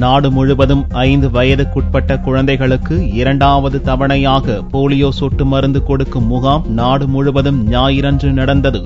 நாடு முழுவதும் 5 வயதுக்குட்பட்ட குழந்தைகளுக்கு 2வது தவணையாக போலியோ சொட்டு மருந்து கொடுக்கும் முகாம் நாடு முழுவதும் ஞாயிறன்று நடந்தது.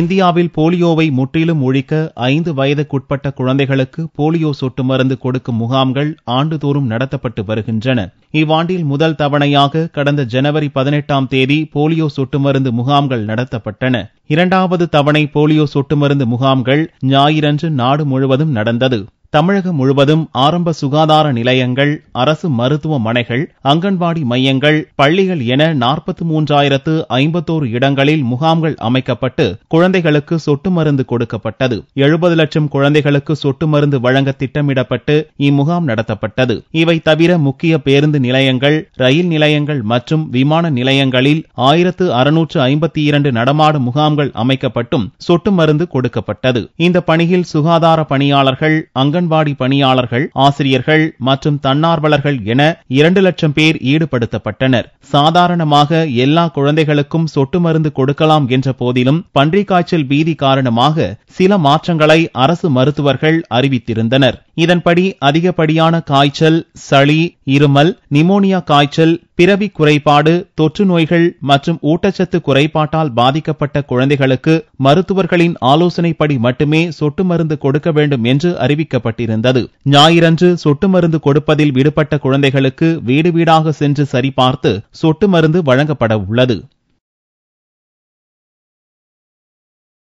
இந்தியாவில் போலியோவை முற்றிலும் ஒழிக்க 5 வயதுக்குட்பட்ட குழந்தைகளுக்கு போலியோ சொட்டு மருந்து கொடுக்கும் முகாம்கள் ஆண்டுதோறும் நடத்தப்பட்டு வருகின்றன. இவ்வாண்டில் முதல் தவணையாக கடந்த ஜனவரி 18ஆம் தேதி போலியோ சொட்டு மருந்து முகாம்கள் நடத்தப்பட்டன. 2வது தவணை போலியோ சொட்டு மருந்து முகாம்கள் ஞாயிறன்று நாடு முழுவதும் நடந்தது. தமிழகம் முழுவதும் ஆரம்ப சுகாதார நிலையங்கள், அரசு மருத்துவமனைகள், அங்கன்வாடி மையங்கள், பள்ளிகள் என 43,051 இடங்களில் முகாம்கள் அமைக்கப்பட்டு குழந்தைகளுக்கு சொட்டு மருந்து கொடுக்கப்பட்டது. 70 லட்சம் குழந்தைகளுக்கு சொட்டு மருந்து வழங்க திட்டமிடப்பட்டு இம்முகாம் நடத்தப்பட்டது. இவை தவிர முக்கிய பேருந்து நிலையங்கள், ரயில் நிலையங்கள் மற்றும் விமான நிலையங்களில் 1652 நடமாடும் முகாம்கள் அமைக்கப்பட்டும் சொட்டு மருந்து கொடுக்கப்பட்டது. இந்த பணியில் சுகாதார பணியாளர்கள், அங்கன்வாடி பணியாளர்கள், ஆசிரியர்கள் மற்றும் தன்னார்வலர்கள் என 2 லட்சம் பேர் ஈடுபடுத்தப்பட்டனர். சாதாரணமாக எல்லா குழந்தைகளுக்கும் சொட்டு மருந்து கொடுக்கலாம் என்ற போதிலும் பன்றிக் காய்ச்சல் பீதி காரணமாக சில மாற்றங்களை அரசு மருத்துவர்கள் அறிவித்திருந்தனர். இதன்படி அதிகப்படியான காய்ச்சல், சளி, இருமல், நிமோனியா காய்ச்சல், பிறவி குறைபாடு, தொற்று நோய்கள் மற்றும் ஊட்டச்சத்து குறைபாட்டால் பாதிக்கப்பட்ட குழந்தைகளுக்கு மருத்துவர்களின் ஆலோசனைப்படி மட்டுமே சொட்டு மருந்து கொடுக்க வேண்டும் என்று அறிவிக்கப்பட்டிருந்தது. ஞாயிறன்று சொட்டு மருந்து கொடுப்பதில் விடுபட்ட குழந்தைகளுக்கு வீடு வீடாக சென்று சரிபார்த்து சொட்டு மருந்து வழங்கப்பட உள்ளது.